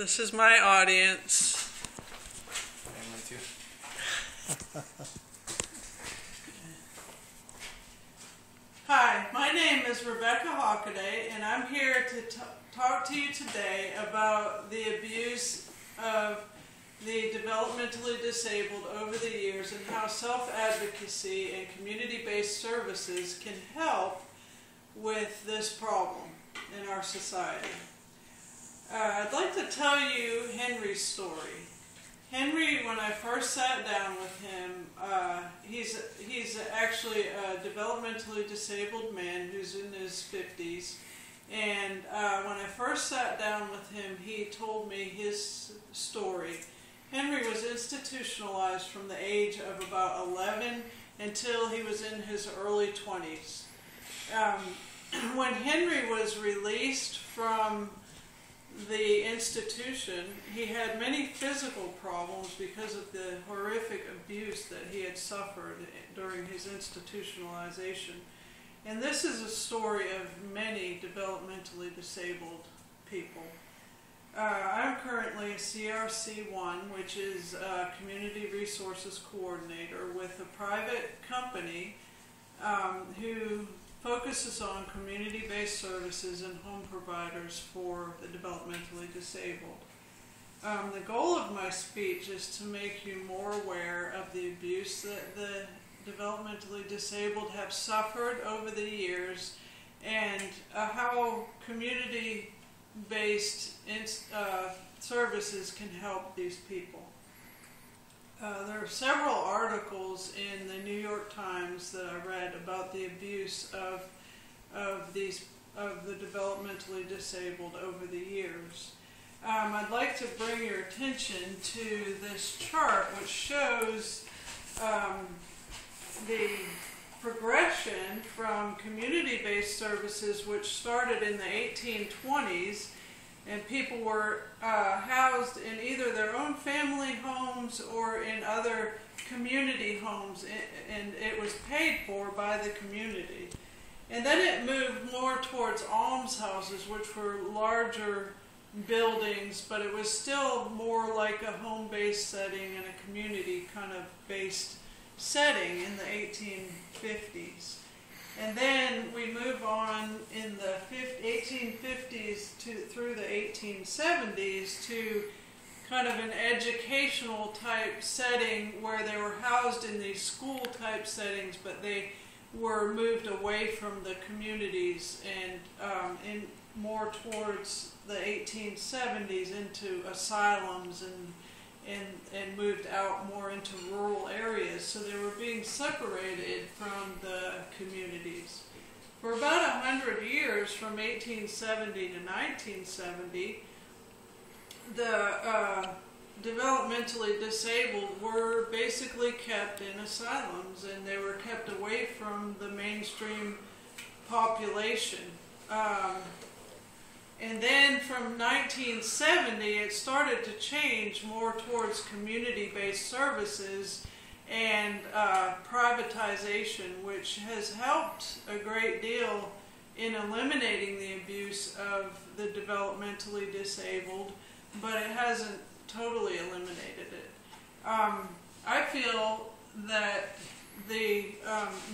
This is my audience. I'm with you. Hi, my name is Rebecca Hockaday, and I'm here to talk to you today about the abuse of the developmentally disabled over the years and how self-advocacy and community-based services can help with this problem in our society. I'd like to tell you Henry's story. Henry, when I first sat down with him, he's actually a developmentally disabled man who's in his 50s. And when I first sat down with him, he told me his story. Henry was institutionalized from the age of about 11 until he was in his early 20s. When Henry was released from the institution, he had many physical problems because of the horrific abuse that he had suffered during his institutionalization. And this is a story of many developmentally disabled people. I'm currently a CRC1, which is a Community Resources Coordinator with a private company who focuses on community-based services and home providers for the developmentally disabled. The goal of my speech is to make you more aware of the abuse that the developmentally disabled have suffered over the years and how community-based services can help these people. There are several articles in the New York Times that I read about the abuse of the developmentally disabled over the years. I'd like to bring your attention to this chart, which shows the progression from community-based services, which started in the 1820s, and people were housed in either their own family homes or in other community homes, and it was paid for by the community. And then it moved more towards almshouses, which were larger buildings, but it was still more like a home-based setting and a community kind of based setting in the 1850s. And then we move on in the 1850s through the 1870s to kind of an educational type setting where they were housed in these school type settings, but they were moved away from the communities and more towards the 1870s into asylums and moved out more into rural areas, so they were being separated from the communities. For about 100 years, from 1870 to 1970, the developmentally disabled were basically kept in asylums, and they were kept away from the mainstream population. And then from 1970, it started to change more towards community-based services and privatization, which has helped a great deal in eliminating the abuse of the developmentally disabled, but it hasn't totally eliminated it. I feel that the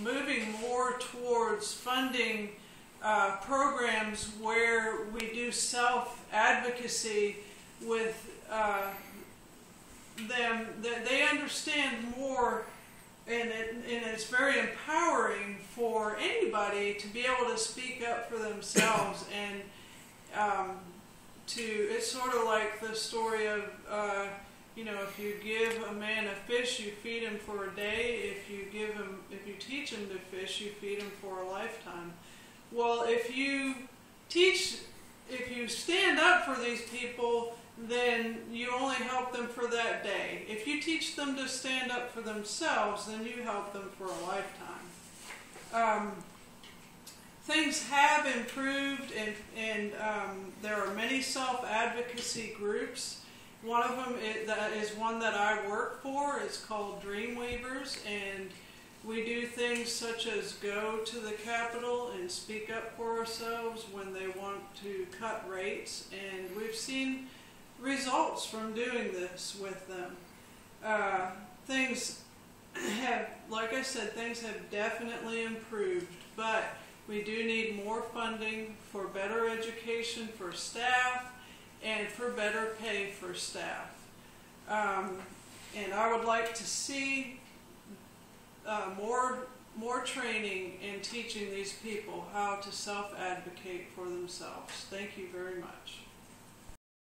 moving more towards funding programs where we do self-advocacy with them, that they understand more, and it's very empowering for anybody to be able to speak up for themselves. And it's sort of like the story of if you give a man a fish, you feed him for a day. If you teach him to fish, you feed him for a lifetime. Well, if you stand up for these people, then you only help them for that day. If you teach them to stand up for themselves, then you help them for a lifetime. Things have improved, and there are many self-advocacy groups. One of them is one that I work for. It's called Dreamweavers, and we do things such as go to the Capitol and speak up for ourselves when they want to cut rates, and we've seen results from doing this with them. Things have, like I said, things have definitely improved, but we do need more funding for better education for staff and for better pay for staff. And I would like to see more training in teaching these people how to self-advocate for themselves. Thank you very much.